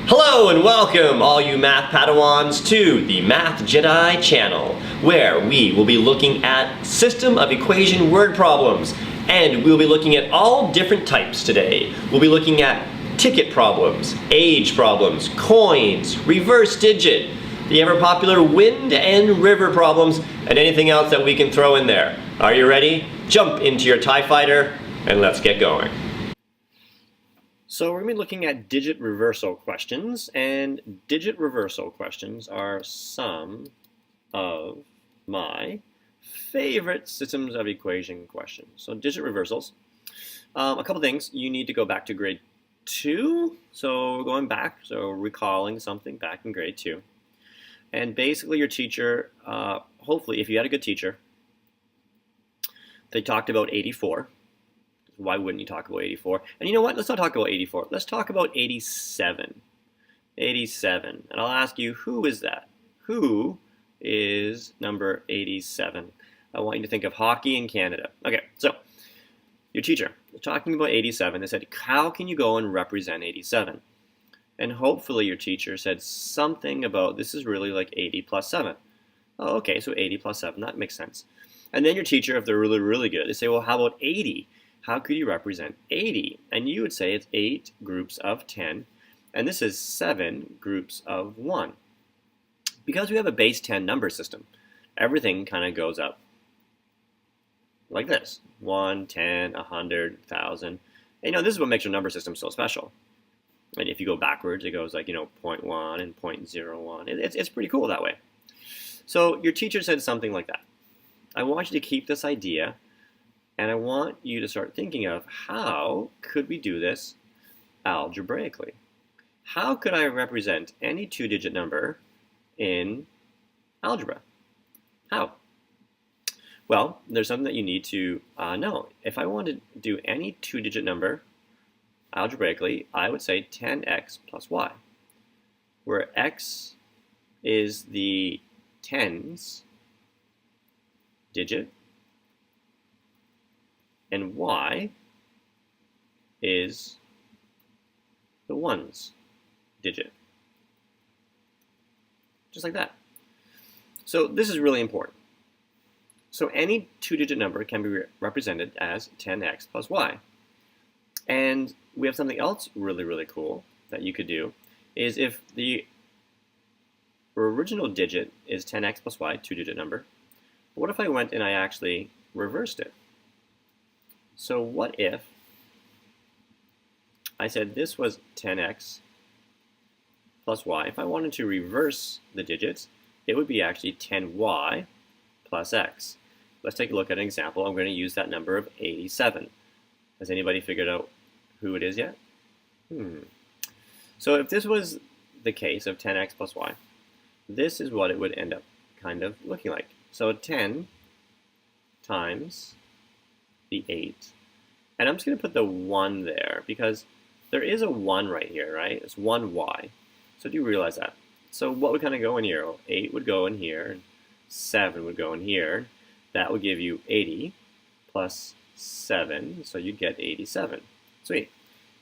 Hello and welcome, all you math Padawans, to the Math Jedi channel, where we will be looking at system of equation word problems, and we'll be looking at all different types today. We'll be looking at ticket problems, age problems, coins, reverse digit, the ever popular wind and river problems, and anything else that we can throw in there. Are you ready? Jump into your TIE fighter and let's get going. So we're going to be looking at digit reversal questions, and digit reversal questions are some of my favorite systems of equation questions. So digit reversals, a couple things. You need to go back to grade 2, so going back, so recalling something back in grade 2. And basically your teacher, hopefully if you had a good teacher, they talked about 84. Why wouldn't you talk about 84? And you know what? Let's not talk about 84. Let's talk about 87. 87. And I'll ask you, who is that? Who is number 87? I want you to think of hockey in Canada. Okay, so your teacher was talking about 87. They said, how can you go and represent 87? And hopefully your teacher said something about, this is really like 80 plus 7. Oh, okay, so 80 plus 7. That makes sense. And then your teacher, if they're really, really good, they say, well, how about 80? How could you represent 80? And you would say it's 8 groups of 10, and this is 7 groups of 1. Because we have a base 10 number system, everything kind of goes up like this. 1, 10, 100, 1,000. And, you know, this is what makes your number system so special. And if you go backwards, it goes like, 0.1 and 0.01. It's pretty cool that way. So your teacher said something like that. I want you to keep this idea, and I want you to start thinking of how could we do this algebraically? How could I represent any 2-digit number in algebra? How? Well, there's something that you need to know. If I want to do any 2-digit number algebraically, I would say 10x plus y, where x is the tens digit, and y is the ones digit. Just like that. So this is really important. So any 2-digit number can be represented as 10x plus y. And we have something else really, really cool that you could do, is if the original digit is 10x plus y, 2-digit number, what if I went and I actually reversed it? So what if I said this was 10x plus y? If I wanted to reverse the digits, it would be actually 10y plus x. Let's take a look at an example. I'm going to use that number of 87. Has anybody figured out who it is yet? So if this was the case of 10x plus y, this is what it would end up kind of looking like. So 10 times the 8, and I'm just going to put the 1 there because there is a 1 right here, right? It's 1y. So do you realize that? So what would kind of go in here? Well, 8 would go in here, and 7 would go in here. That would give you 80 plus 7, so you'd get 87. Sweet.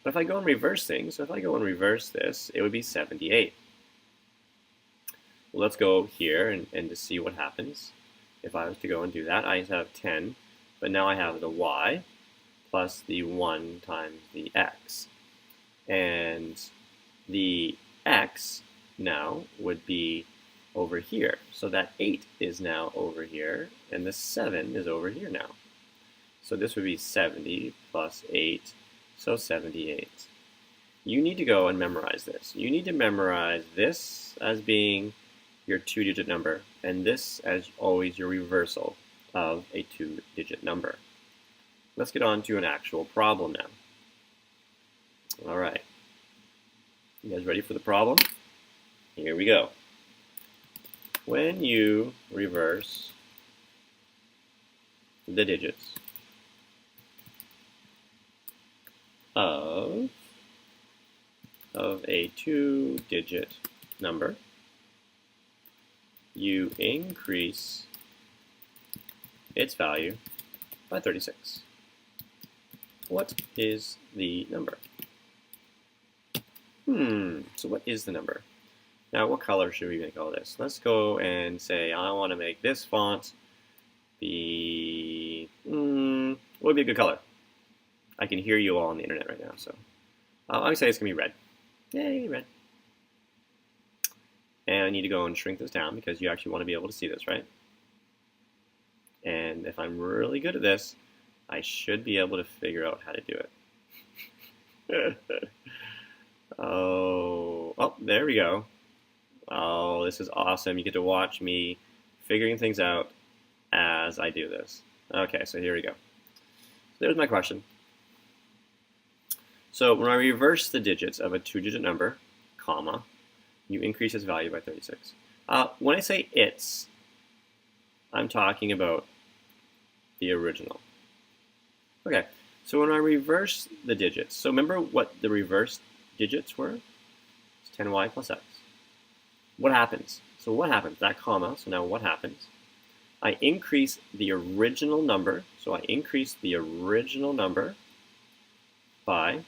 But if I go and reverse things, so if I go and reverse this, it would be 78. Well, let's go here and to see what happens. If I was to go and do that, I have 10, but now I have the y plus the 1 times the x. And the x now would be over here. So that 8 is now over here, and the 7 is over here now. So this would be 70 plus 8, so 78. You need to go and memorize this. You need to memorize this as being your 2-digit number, and this as always your reversal of a 2-digit number. Let's get on to an actual problem now. All right. You guys ready for the problem? Here we go. When you reverse the digits of a 2-digit number, you increase its value by 36. What is the number? So what is the number? Now, what color should we make all this? Let's go and say I want to make this font be, what would be a good color? I can hear you all on the internet right now, so I'm going to say it's going to be red. Yay, red. And I need to go and shrink this down because you actually want to be able to see this, right? And if I'm really good at this, I should be able to figure out how to do it. Oh, there we go. Oh, this is awesome. You get to watch me figuring things out as I do this. Okay, so here we go. There's my question. So when I reverse the digits of a 2-digit number, comma, you increase its value by 36. When I say it's, I'm talking about the original. Okay, so when I reverse the digits, so remember what the reverse digits were? It's 10y plus x. What happens? So what happens? That comma, so now what happens? I increase the original number, so I increase the original number by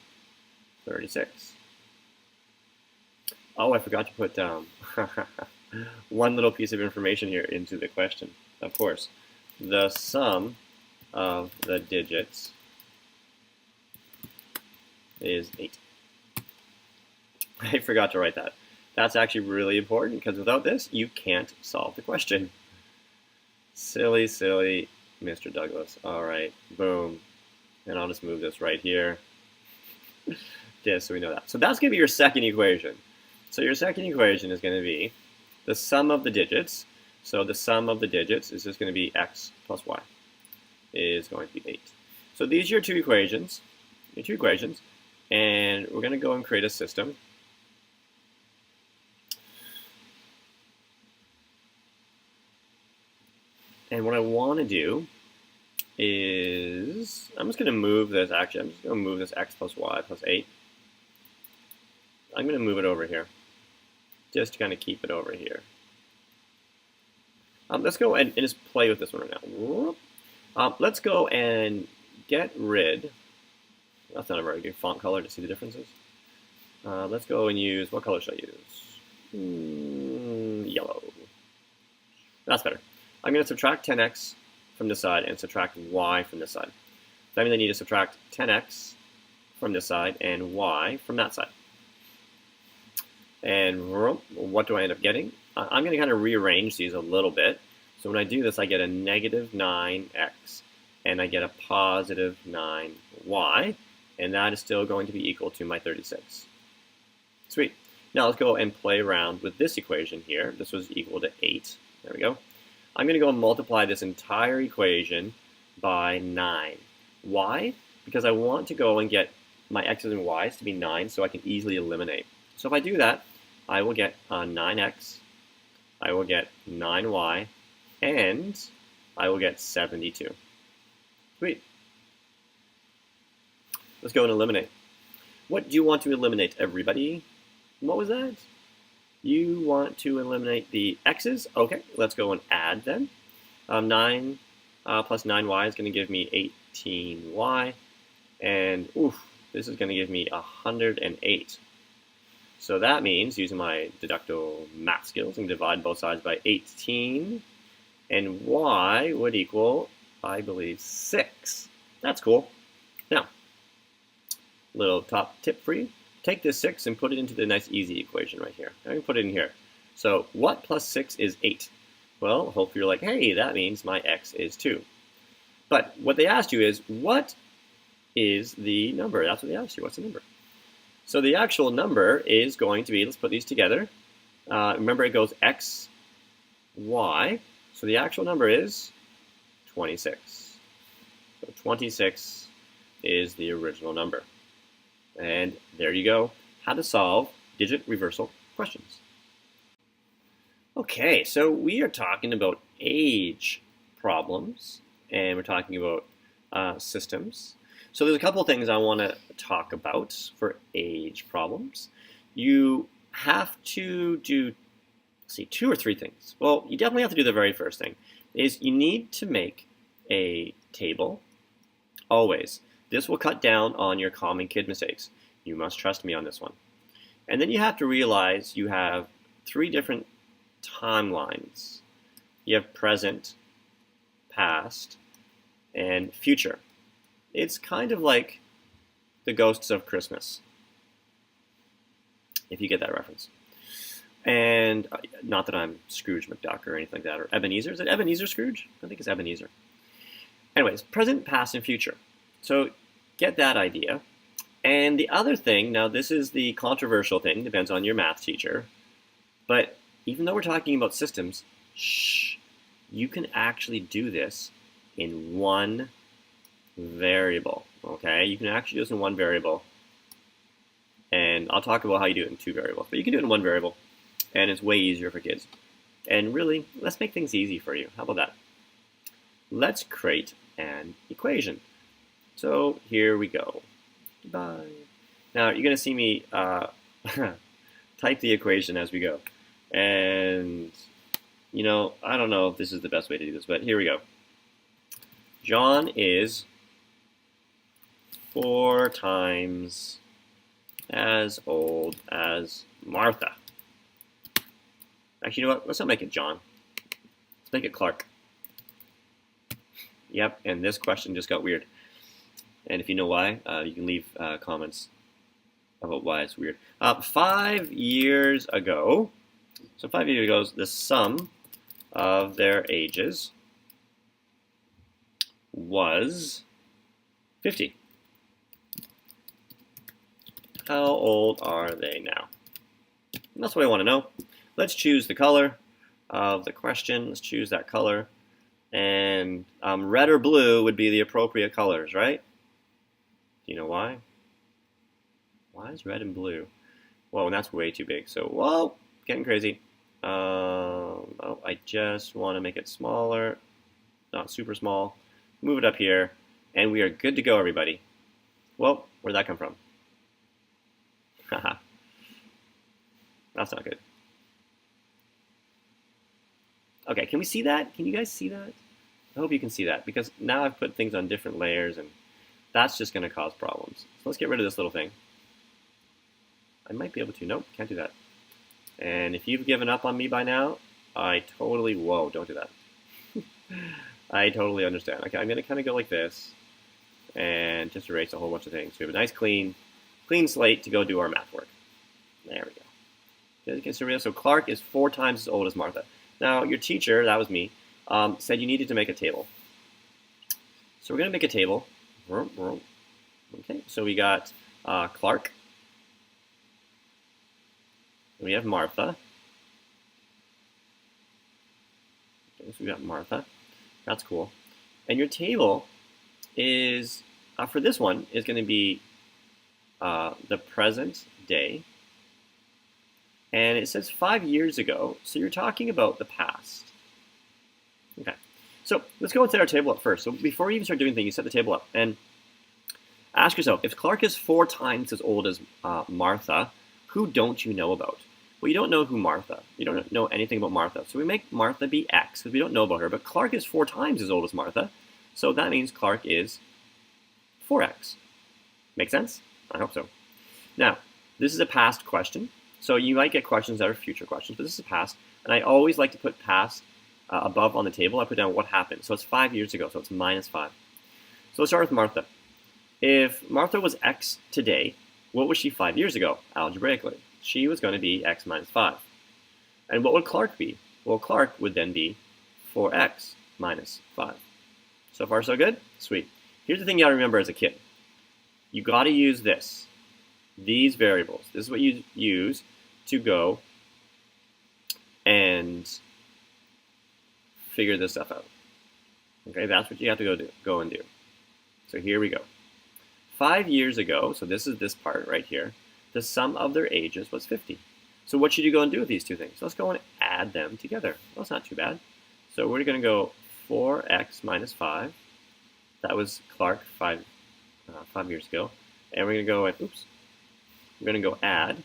36. Oh, I forgot to put one little piece of information here into the question. Of course, the sum of the digits is 8. I forgot to write that. That's actually really important because without this, you can't solve the question. Silly, silly Mr. Douglas. All right, boom. And I'll just move this right here. Just so we know that. So that's going to be your second equation. So your second equation is going to be the sum of the digits. So the sum of the digits is just going to be x plus y is going to be 8. So these are your two equations. And we're going to go and create a system. And what I want to do is, I'm just going to move this, actually, I'm just going to move this x plus y plus 8. I'm going to move it over here, just to kind of keep it over here. Let's go and just play with this one right now. Let's go and get rid, that's not a very good font color to see the differences. Let's go and use, what color should I use? Yellow. That's better. I'm going to subtract 10x from this side and subtract y from this side. That means I need to subtract 10x from this side and y from that side. And what do I end up getting? I'm going to kind of rearrange these a little bit. So when I do this, I get a negative 9x and I get a positive 9y. And that is still going to be equal to my 36. Sweet. Now let's go and play around with this equation here. This was equal to 8. There we go. I'm going to go and multiply this entire equation by 9. Why? Because I want to go and get my x's and y's to be 9 so I can easily eliminate. So if I do that, I will get 9x, I will get 9y, and I will get 72. Sweet. Let's go and eliminate. What do you want to eliminate, everybody? What was that? You want to eliminate the x's? Okay, let's go and add them. 9 plus 9y is going to give me 18y. And this is going to give me 108. So that means, using my deducto math skills, I can divide both sides by 18. And y would equal, I believe, 6. That's cool. Now, little top tip for you. Take this 6 and put it into the nice easy equation right here. I can put it in here. So what plus 6 is 8? Well, hopefully you're like, hey, that means my x is 2. But what they asked you is, what is the number? That's what they asked you. What's the number? So the actual number is going to be, let's put these together. Remember, it goes x, y. So the actual number is 26. So 26 is the original number. And there you go, how to solve digit reversal questions. Okay, so we are talking about age problems, and we're talking about systems. So there's a couple of things I want to talk about for age problems. You have to do, let's see, 2 or 3 things. Well, you definitely have to do the very first thing, is you need to make a table, always. This will cut down on your common kid mistakes. You must trust me on this one. And then you have to realize you have 3 different timelines. You have present, past, and future. It's kind of like the ghosts of Christmas, if you get that reference. And not that I'm Scrooge McDuck or anything like that, or Ebenezer. Is it Ebenezer Scrooge? I think it's Ebenezer. Anyways, present, past, and future. So get that idea. And the other thing, now this is the controversial thing, depends on your math teacher, but even though we're talking about systems, you can actually do this in one variable, okay? You can actually do this in one variable, and I'll talk about how you do it in 2 variables, but you can do it in one variable, and it's way easier for kids. And really, let's make things easy for you. How about that? Let's create an equation. So here we go. Bye. Now you're going to see me type the equation as we go. And, you know, I don't know if this is the best way to do this, but here we go. John is 4 times as old as Martha. Actually, you know what? Let's not make it John. Let's make it Clark. Yep, and this question just got weird. And if you know why, you can leave comments about why it's weird. 5 years ago, so 5 years ago, the sum of their ages was 50. How old are they now? And that's what I want to know. Let's choose the color of the question. Let's choose that color. And red or blue would be the appropriate colors, right? Do you know why? Why is red and blue? Whoa, and that's way too big. So, whoa, getting crazy. Oh, I just want to make it smaller, not super small. Move it up here, and we are good to go, everybody. Well, where'd that come from? Haha. That's not good. Okay, can we see that? Can you guys see that? I hope you can see that, because now I've put things on different layers, and that's just going to cause problems. So let's get rid of this little thing. I might be able to. Nope, can't do that. And if you've given up on me by now, I totally... Whoa, don't do that. I totally understand. Okay, I'm going to kind of go like this and just erase a whole bunch of things. We have a nice clean slate to go do our math work. There we go. So Clark is 4 times as old as Martha. Now, your teacher, that was me, said you needed to make a table. So we're going to make a table. Okay, so we got Clark. We have Martha. Okay, so we got Martha. That's cool. And your table is, for this one, is going to be the present day. And it says 5 years ago, so you're talking about the past. Okay, so let's go and set our table up first. So before you even start doing things, you set the table up. And ask yourself, if Clark is 4 times as old as Martha, who don't you know about? Well, you don't know who Martha. You don't know anything about Martha. So we make Martha be X, because we don't know about her. But Clark is 4 times as old as Martha. So that means Clark is 4X. Make sense? I hope so. Now, this is a past question. So you might get questions that are future questions, but this is past. And I always like to put past above on the table. I put down what happened. So it's 5 years ago, so it's -5. So let's start with Martha. If Martha was X today, what was she 5 years ago, algebraically? She was going to be X minus 5. And what would Clark be? Well, Clark would then be 4X minus 5. So far, so good? Sweet. Here's the thing you got to remember as a kid. You got to use this. These variables. This is what you use to go and figure this stuff out. Okay, that's what you have to go and do. So here we go. 5 years ago, so this is this part right here, the sum of their ages was 50. So what should you go and do with these two things? Let's go and add them together. Well, that's not too bad. So we're going to go 4x minus 5. That was Clark 5 years ago. And we're going to go and, we're going to go add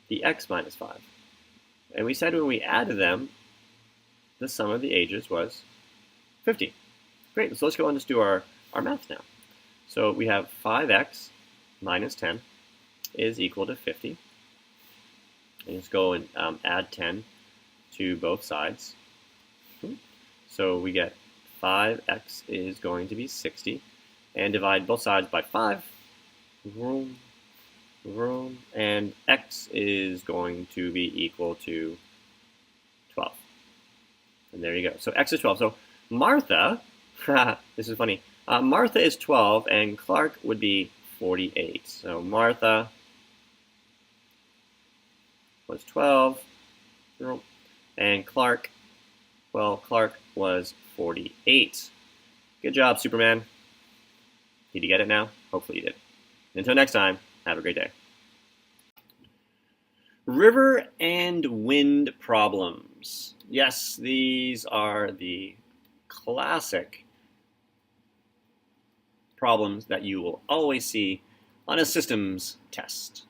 the x minus 5. And we said when we added them, the sum of the ages was 50. Great, so let's go and just do our math now. So we have 5x minus 10 is equal to 50. Let's go and add 10 to both sides. So we get 5x is going to be 60, and divide both sides by 5. And x is going to be equal to 12. And there you go. So x is 12. So Martha, this is funny, Martha is 12 and Clark would be 48. So Martha was 12 and Clark, well, Clark was 48. Good job, Superman. Did you get it now? Hopefully you did. Until next time, have a great day. River and wind problems. Yes, these are the classic problems that you will always see on a systems test.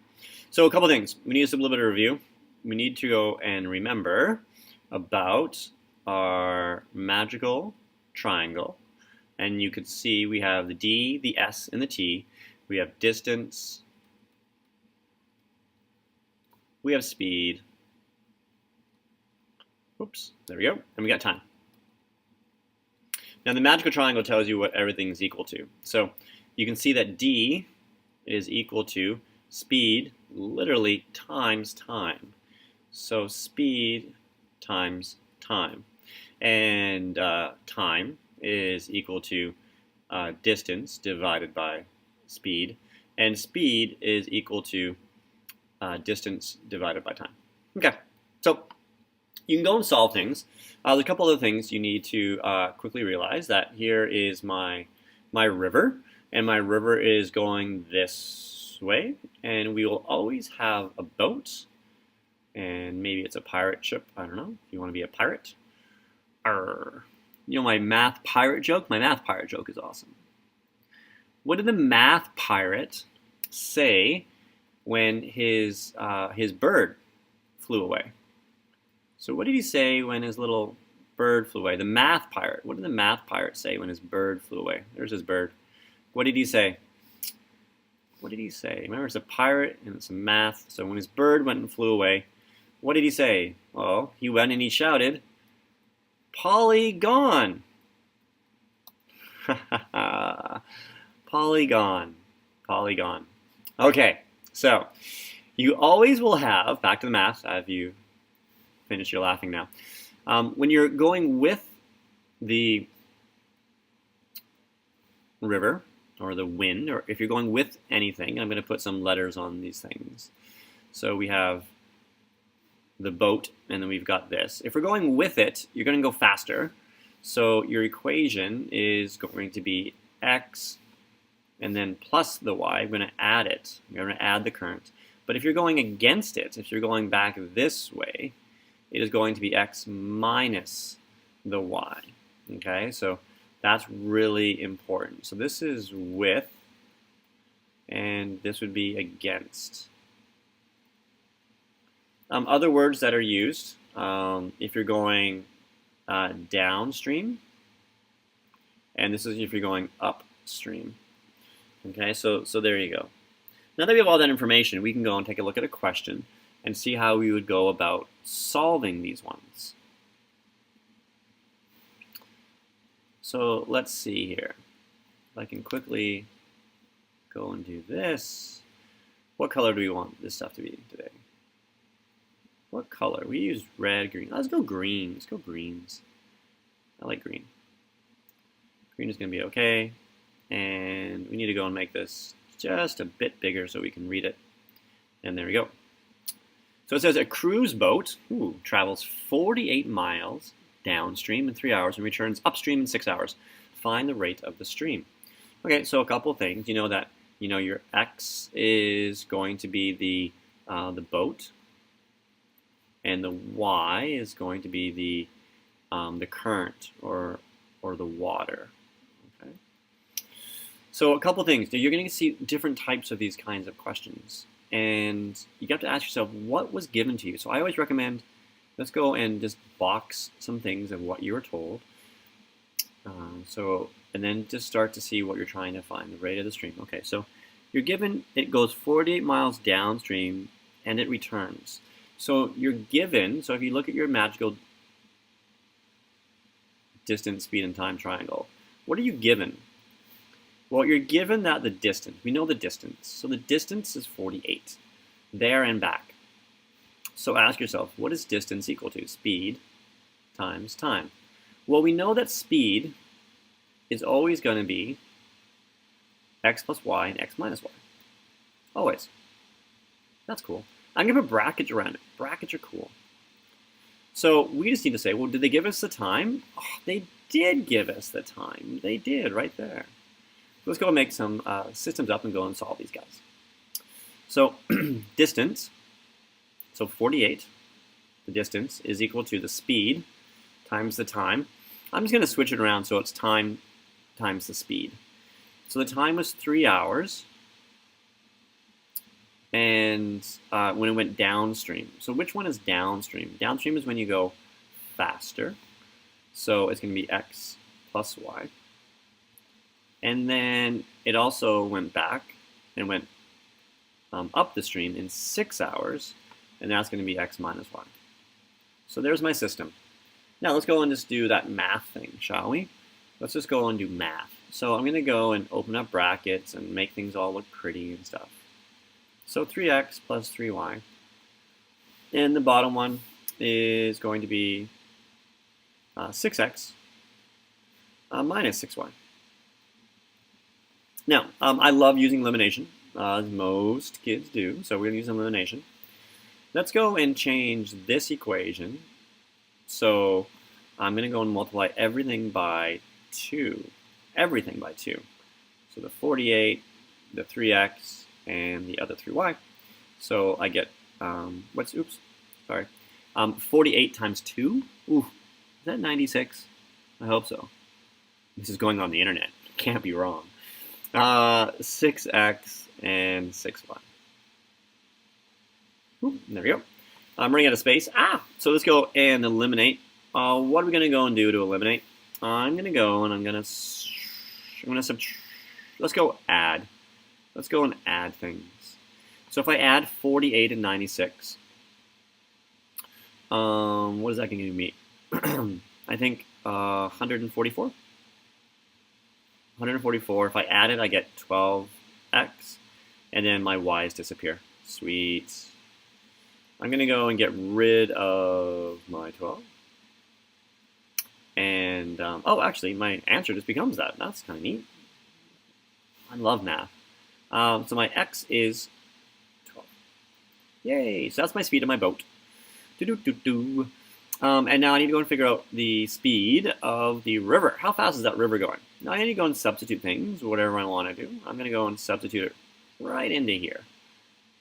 So a couple things. We need to do a little bit of review. We need to go and remember about our magical triangle. And you could see we have the D, the S, and the T. We have distance. We have speed. Oops, there we go. And we got time. Now the magical triangle tells you what everything's equal to. So you can see that D is equal to speed, literally times time. So speed times time. And time is equal to distance divided by speed. And speed is equal to distance divided by time. Okay, so you can go and solve things. There's a couple other things you need to quickly realize that here is my river, and my river is going this way, and we will always have a boat, and maybe it's a pirate ship. I don't know if you want to be a pirate. Arr. You know my math pirate joke? My math pirate joke is awesome. What did the math pirate say when his bird flew away? So what did he say when his little bird flew away? The math pirate. What did the math pirate say when his bird flew away? There's his bird. What did he say? What did he say? Remember, it's a pirate and it's a math. So when his bird went and flew away, what did he say? Well, he went and he shouted, "Polygon!" Polygon. Polygon. Okay, so you always will have, back to the math, have you finished your laughing now? When you're going with the river or the wind, or if you're going with anything, I'm going to put some letters on these things. So we have the boat, and then we've got this. If we're going with it, you're going to go faster. So your equation is going to be x and then plus the y. I'm going to add it. You're going to add the current. But if you're going against it, if you're going back this way, it is going to be x minus the y. Okay, so that's really important. So this is with, and this would be against. Other words that are used, if you're going downstream, and this is if you're going upstream. Okay, so there you go. Now that we have all that information, we can go and take a look at a question and see how we would go about solving these ones. So let's see here. If I can quickly go and do this. What color do we want this stuff to be today? What color? We use red, green. Let's go green. Let's go greens. I like green. Green is going to be okay. And we need to go and make this just a bit bigger so we can read it. And there we go. So it says a cruise boat travels 48 miles downstream in 3 hours and returns upstream in 6 hours. Find the rate of the stream. Okay, so a couple things. You know that your x is going to be the boat, and the y is going to be the current or the water. Okay. So a couple things. You're going to see different types of these kinds of questions, and you have to ask yourself what was given to you. So I always recommend, let's go and just box some things of what you were told. And then just start to see what you're trying to find, the rate of the stream. Okay, so you're given it goes 48 miles downstream and it returns. So you're given, so if you look at your magical distance, speed, and time triangle, what are you given? Well, you're given that the distance, we know the distance. So the distance is 48, there and back. So ask yourself, what is distance equal to? Speed times time. Well, we know that speed is always going to be x plus y and x minus y. Always. That's cool. I'm going to put brackets around it. Brackets are cool. So we just need to say, well, did they give us the time? Oh, they did give us the time. They did, right there. Let's go and make some systems up and go and solve these guys. So distance, so 48, the distance, is equal to the speed times the time. I'm just going to switch it around so it's time times the speed. So the time was 3 hours, and when it went downstream. So which one is downstream? Downstream is when you go faster. So it's going to be x plus y. And then it also went back and went up the stream in 6 hours, and that's going to be x minus y. So there's my system. Now let's go and just do that math thing, shall we? Let's just go and do math. So I'm going to go and open up brackets and make things all look pretty and stuff. So 3x plus 3y. And the bottom one is going to be 6x minus 6y. Now, I love using elimination, as most kids do, so we're going to use elimination. Let's go and change this equation. So I'm going to go and multiply everything by 2. Everything by 2. So the 48, the 3x, and the other 3y. So I get, 48 times 2? Ooh, is that 96? I hope so. This is going on the internet. Can't be wrong. 6x and 6y. Ooh, there we go. I'm running out of space. So let's go and eliminate. What are we going to go and do to eliminate? I'm going to go and I'm going to subtract. Let's go add. Let's go and add things. So if I add 48 and 96, what is that going to give me? I think 144. 144. If I add it, I get 12x, and then my y's disappear. Sweet. I'm going to go and get rid of my 12. And, actually, my answer just becomes that. That's kind of neat. I love math. So my x is 12. Yay! So that's my speed of my boat. And now I need to go and figure out the speed of the river. How fast is that river going? Now I need to go and substitute things, whatever I want to do. I'm going to go and substitute it right into here.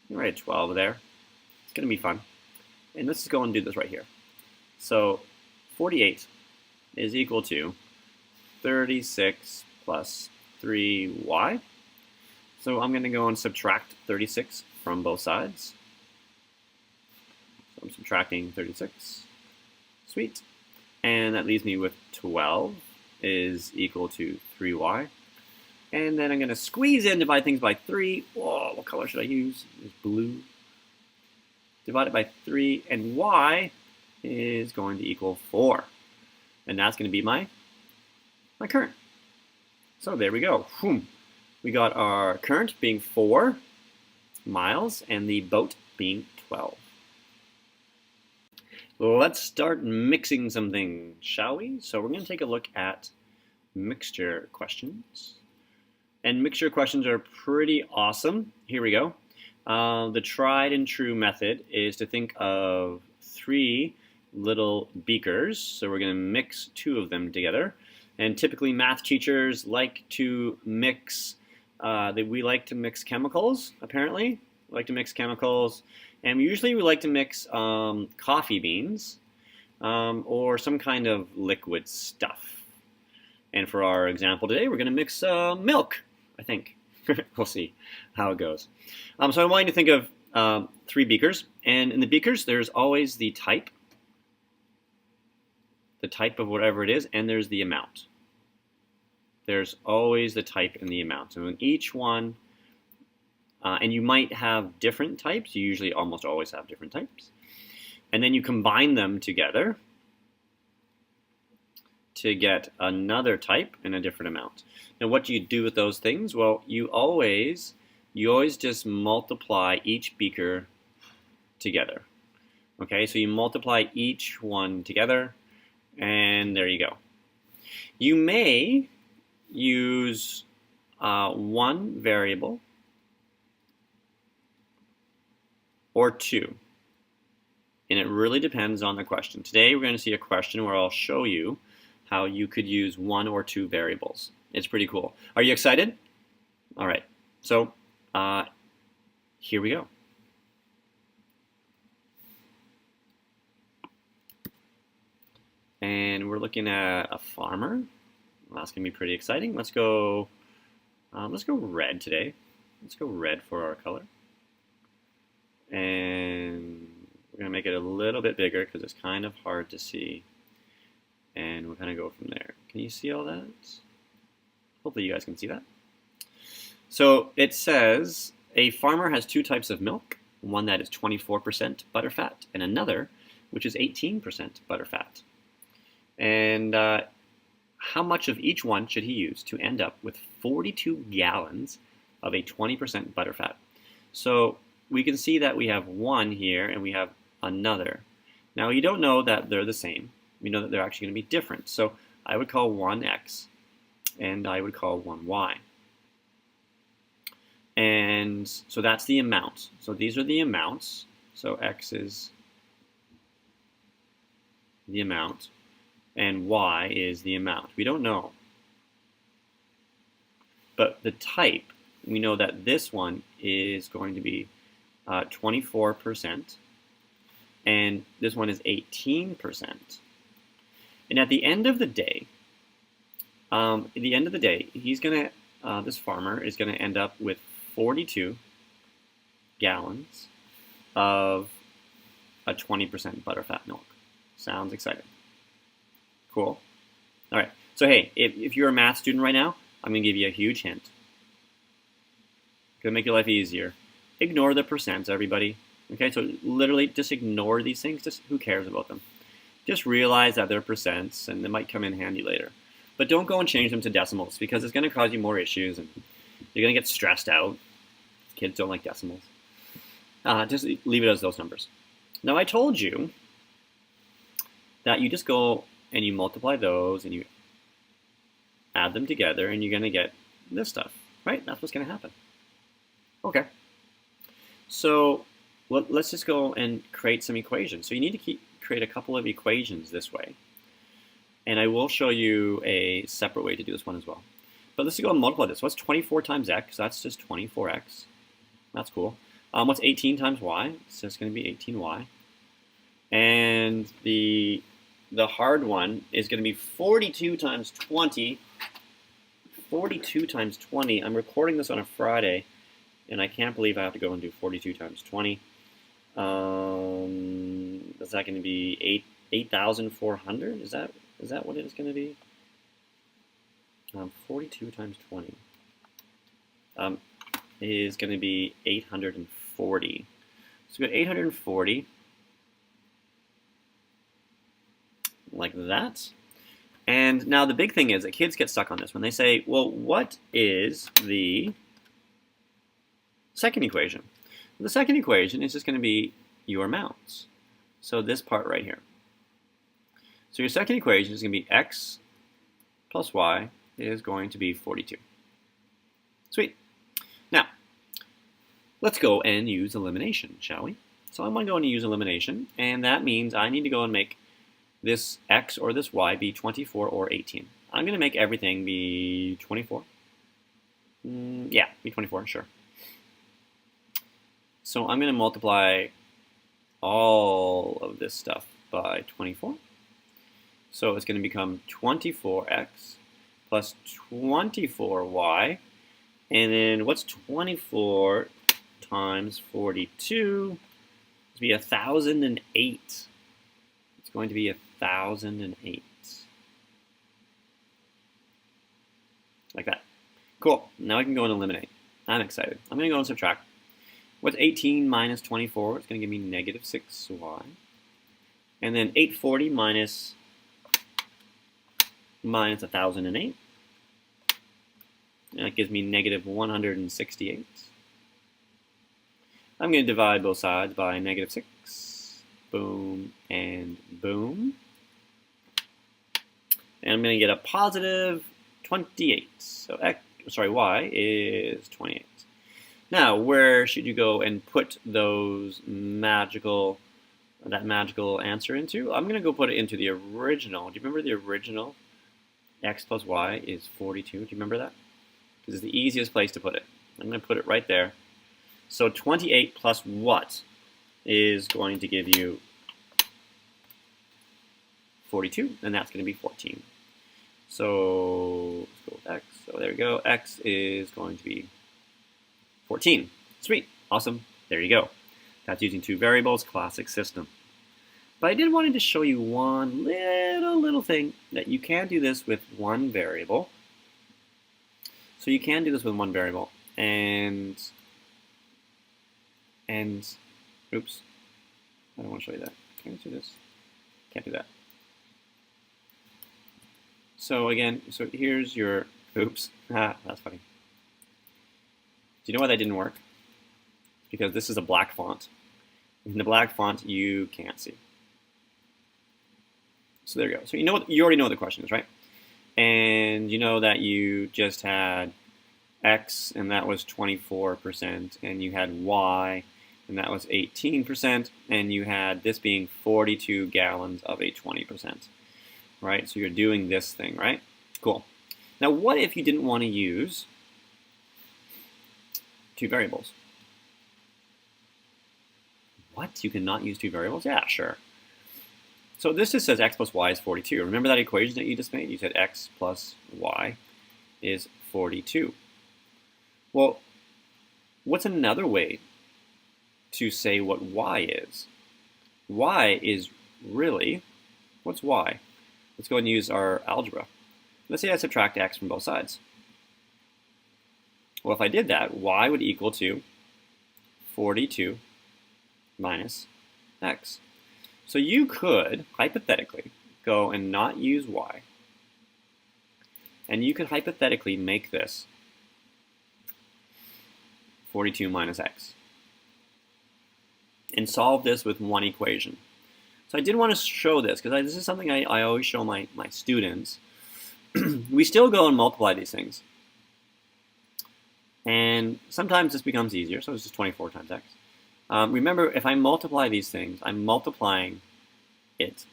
Right at 12 there. It's going to be fun. And let's just go and do this right here. So 48 is equal to 36 plus 3y. So I'm going to go and subtract 36 from both sides. So I'm subtracting 36. Sweet. And that leaves me with 12 is equal to 3y. And then I'm going to squeeze in, divide things by 3. Whoa, what color should I use? It's blue. Divide it by 3, and y is going to equal 4. And that's going to be my current. So there we go. We got our current being 4 miles and the boat being 12. Let's start mixing some things, shall we? So we're going to take a look at mixture questions. And mixture questions are pretty awesome. Here we go. The tried and true method is to think of 3 little beakers. So we're going to mix 2 of them together. And typically math teachers like to mix, we like to mix chemicals, apparently. We like to mix chemicals. And usually we like to mix coffee beans or some kind of liquid stuff. And for our example today, we're going to mix milk, I think. We'll see how it goes. So I want you to think of 3 beakers. And in the beakers, there's always the type of whatever it is, and there's the amount. There's always the type and the amount. So in each one, and you might have different types. You usually almost always have different types. And then you combine them together to get another type in a different amount. Now what do you do with those things? Well, you always just multiply each beaker together. Okay, so you multiply each one together, and there you go. You may use one variable or two, and it really depends on the question. Today we're going to see a question where I'll show you how you could use one or two variables. It's pretty cool. Are you excited? All right, so here we go. And we're looking at a farmer. Well, that's gonna be pretty exciting. Let's go red today. Let's go red for our color. And we're gonna make it a little bit bigger because it's kind of hard to see. And we'll kind of go from there. Can you see all that? Hopefully you guys can see that. So it says a farmer has two types of milk, one that is 24% butterfat and another which is 18% butterfat. And how much of each one should he use to end up with 42 gallons of a 20% butterfat? So we can see that we have one here and we have another. Now you don't know that they're the same. We know that they're actually going to be different. So I would call one X and I would call one Y. And so that's the amount. So these are the amounts. So X is the amount and Y is the amount. We don't know. But the type, we know that this one is going to be 24% and this one is 18%. And at the end of the day, he's gonna, this farmer is gonna end up with 42 gallons of a 20% butterfat milk. Sounds exciting. Cool. All right. So hey, if you're a math student right now, I'm gonna give you a huge hint. Gonna make your life easier. Ignore the percents, everybody. Okay, so literally just ignore these things. Just who cares about them? Just realize that they're percents and they might come in handy later. But don't go and change them to decimals because it's gonna cause you more issues and you're gonna get stressed out. Kids don't like decimals. Just leave it as those numbers. Now I told you that you just go and you multiply those and you add them together and you're gonna get this stuff, right? That's what's gonna happen. Okay. So let's just go and create some equations. So you need to create a couple of equations this way. And I will show you a separate way to do this one as well. But let's go and multiply this. What's 24 times x? That's just 24x. That's cool. What's 18 times y? It's just going to be 18y. And the hard one is going to be 42 times 20. 42 times 20. I'm recording this on a Friday, and I can't believe I have to go and do 42 times 20. Is that going to be 8,400? Is that what it is going to be? 42 times 20 is going to be 840. So we got 840 like that. And now the big thing is that kids get stuck on this when they say, well, what is the second equation? The second equation is just going to be your amounts. So this part right here. So your second equation is going to be x plus y is going to be 42. Sweet. Now, let's go and use elimination, shall we? So I'm going to go and use elimination, and that means I need to go and make this x or this y be 24 or 18. I'm going to make everything be 24. Yeah, be 24, sure. So I'm going to multiply all of this stuff by 24. So it's going to become 24x plus 24y. And then what's 24 times 42? It's be 1,008. It's going to be 1,008. Like that. Cool. Now I can go and eliminate. I'm excited. I'm going to go and subtract. What's 18 minus 24? It's going to give me negative 6y. And then 840 minus 1,008. And that gives me negative 168. I'm going to divide both sides by negative 6. Boom and boom. And I'm going to get a positive 28. So y is 28. Now, where should you go and put that magical answer into? I'm going to go put it into the original. Do you remember the original? X plus y is 42. Do you remember that? This is the easiest place to put it. I'm going to put it right there. So 28 plus what is going to give you 42, and that's going to be 14. So let's go with x. So there we go. X is going to be 14. Sweet. Awesome. There you go. That's using two variables, classic system. But I did want to show you one little thing that you can do this with one variable. So you can do this with one variable, and oops, I don't want to show you that. Can I do this? Can't do that. So again, so here's your, oops, that's funny. Do you know why that didn't work? Because this is a black font. In the black font, you can't see. So there you go. So you already know what the question is, right? And you know that you just had X, and that was 24%, and you had Y, and that was 18%, and you had this being 42 gallons of a 20%, right? So you're doing this thing, right? Cool. Now, what if you didn't want to use two variables? What? You cannot use two variables? Yeah, sure. So this just says x plus y is 42. Remember that equation that you just made? You said x plus y is 42. Well, what's another way to say what y is? Y is really, what's y? Let's go ahead and use our algebra. Let's say I subtract x from both sides. Well, if I did that, y would equal to 42 minus x. So you could, hypothetically, go and not use y. And you could hypothetically make this 42 minus x. And solve this with one equation. So I did want to show this, because this is something I always show my students. We still go and multiply these things. And sometimes this becomes easier, so it's just 24 times x. Remember, if I multiply these things, I'm multiplying it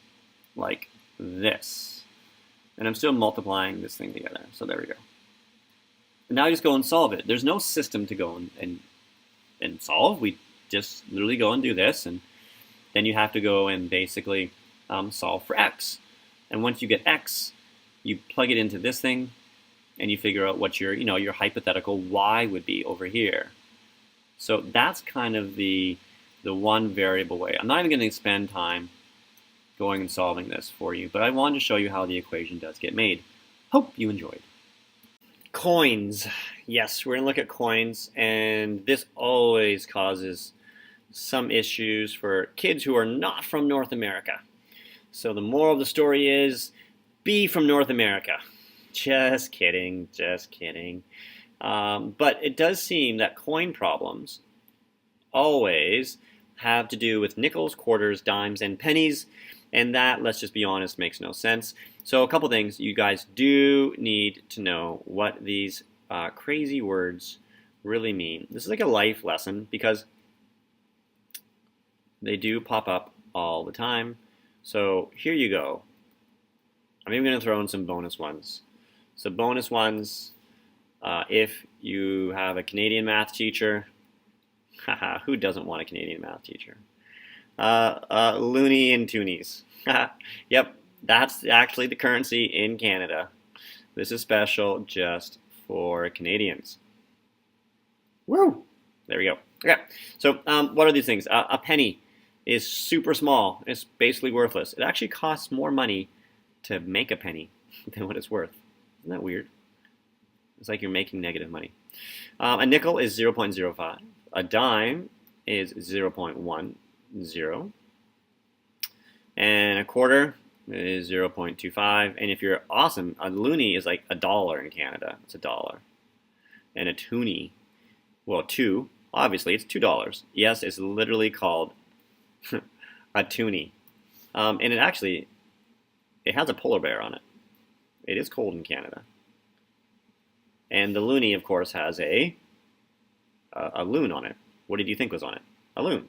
like this. And I'm still multiplying this thing together. So there we go. And now I just go and solve it. There's no system to go and solve. We just literally go and do this. And then you have to go and basically solve for x. And once you get x, you plug it into this thing, and you figure out what your hypothetical y would be over here. So that's kind of the one variable way. I'm not even going to spend time going and solving this for you, but I wanted to show you how the equation does get made. Hope you enjoyed. Coins. Yes, we're going to look at coins, and this always causes some issues for kids who are not from North America. So the moral of the story is, be from North America. Just kidding, just kidding. But it does seem that coin problems always have to do with nickels, quarters, dimes, and pennies, and that, let's just be honest, makes no sense. So a couple things. You guys do need to know what these crazy words really mean. This is like a life lesson, because they do pop up all the time. So here you go. I'm even going to throw in some bonus ones. So bonus ones, if you have a Canadian math teacher, haha, who doesn't want a Canadian math teacher? Loony and toonies. Yep, that's actually the currency in Canada. This is special just for Canadians. Woo! There we go. Okay, so what are these things? A penny is super small. It's basically worthless. It actually costs more money to make a penny than what it's worth. Isn't that weird? It's like you're making negative money. A nickel is 0.05. A dime is 0.10. And a quarter is 0.25. And if you're awesome, a loonie is like $1 in Canada. It's $1. And a toonie, well, two, obviously it's $2. Yes, it's literally called a toonie. And it has a polar bear on it. It is cold in Canada. And the loonie, of course, has a loon on it. What did you think was on it? A loon.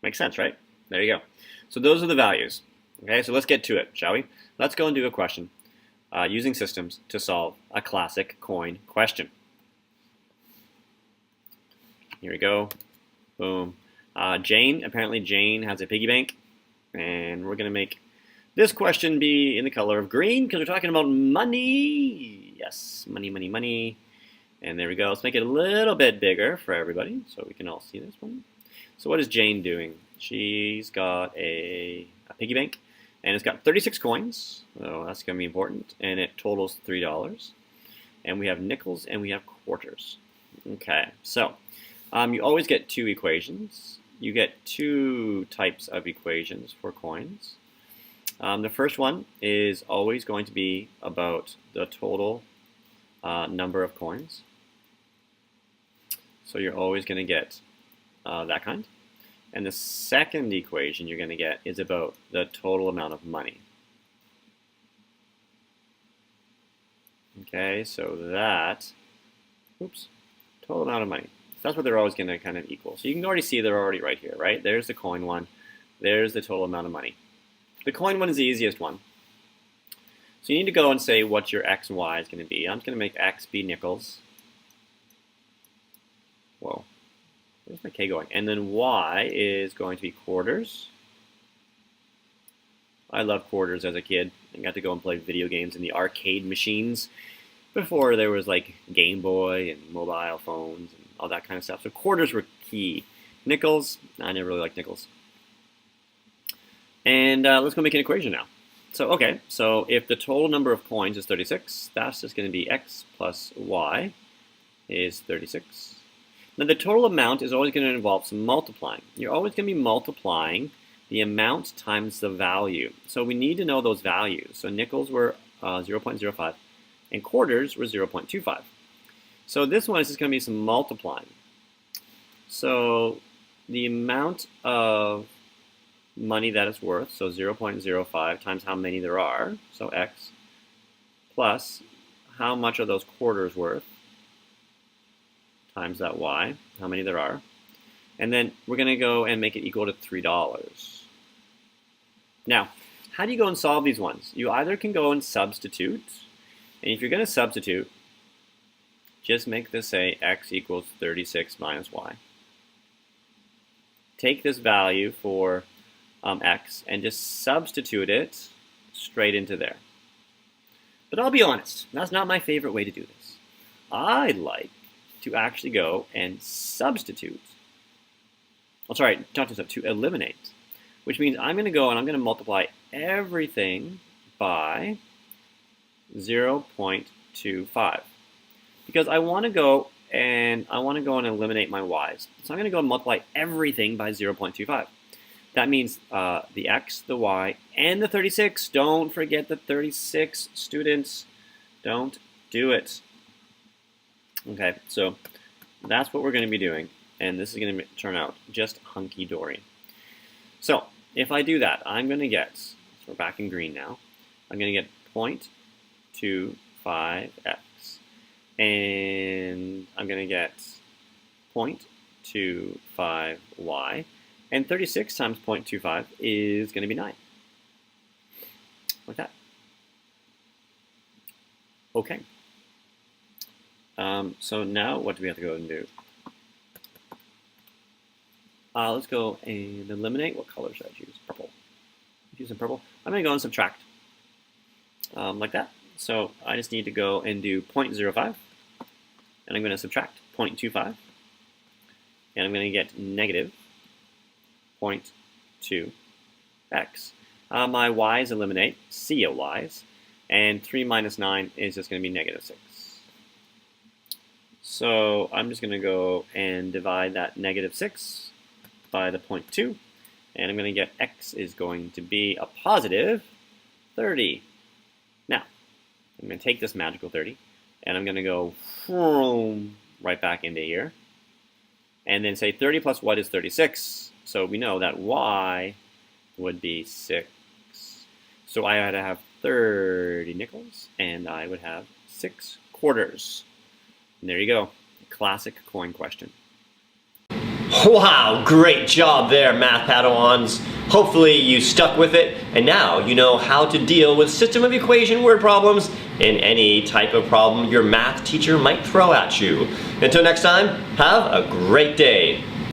Makes sense, right? There you go. So those are the values. Okay, so let's get to it, shall we? Let's go and do a question using systems to solve a classic coin question. Here we go. Boom. Apparently Jane has a piggy bank, and we're going to make this question be in the color of green because we're talking about money. Yes, money, money, money. And there we go. Let's make it a little bit bigger for everybody so we can all see this one. So what is Jane doing? She's got a piggy bank, and it's got 36 coins. So that's going to be important. And it totals $3. And we have nickels and we have quarters. Okay, so you always get two equations. You get two types of equations for coins. The first one is always going to be about the total number of coins. So you're always going to get that kind. And the second equation you're going to get is about the total amount of money. Okay, so that, total amount of money. So that's what they're always going to kind of equal. So you can already see they're already right here, right? There's the coin one. There's the total amount of money. The coin one is the easiest one. So you need to go and say what your x and y is going to be. I'm just going to make x be nickels. Whoa. Where's my k going? And then y is going to be quarters. I loved quarters as a kid. I got to go and play video games in the arcade machines before there was like Game Boy and mobile phones and all that kind of stuff. So quarters were key. Nickels, I never really liked nickels. And let's go make an equation now. So, okay, so if the total number of coins is 36, that's just going to be x plus y is 36. Now, the total amount is always going to involve some multiplying. You're always going to be multiplying the amount times the value. So we need to know those values. So nickels were 0.05 and quarters were 0.25. So this one is just going to be some multiplying. So the amount of money that it's worth, so 0.05 times how many there are, so x, plus how much are those quarters worth, times that y, how many there are, and then we're going to go and make it equal to $3. Now, how do you go and solve these ones? You either can go and substitute, and if you're going to substitute, just make this say x equals 36 minus y. Take this value for x and just substitute it straight into there. But I'll be honest, that's not my favorite way to do this. I like to actually go and substitute. Oh, sorry, not to substitute, to eliminate. Which means I'm going to go and I'm going to multiply everything by 0.25. Because I want to go and eliminate my y's. So I'm going to go and multiply everything by 0.25. That means the x, the y, and the 36. Don't forget the 36, students. Don't do it. Okay, so that's what we're going to be doing. And this is going to turn out just hunky-dory. So if I do that, I'm going to get, so we're back in green now, I'm going to get 0.25x. And I'm going to get 0.25y. And 36 times 0.25 is going to be 9. Like that. Okay. So now what do we have to go and do? Let's go and eliminate. What color should I choose? Purple. Choose some purple. I'm going to go and subtract. Like that. So I just need to go and do 0.05. And I'm going to subtract 0.25. And I'm going to get negative 0.2x. My y's eliminate, COY's, and 3 minus 9 is just going to be negative 6. So I'm just going to go and divide that negative 6 by the 0.2, and I'm going to get x is going to be a positive 30. Now, I'm going to take this magical 30, and I'm going to go right back into here, and then say 30 plus what is 36. So we know that y would be 6. So I had to have 30 nickels, and I would have 6 quarters. And there you go, classic coin question. Wow, great job there, Math Padawans. Hopefully you stuck with it, and now you know how to deal with system of equation word problems in any type of problem your math teacher might throw at you. Until next time, have a great day.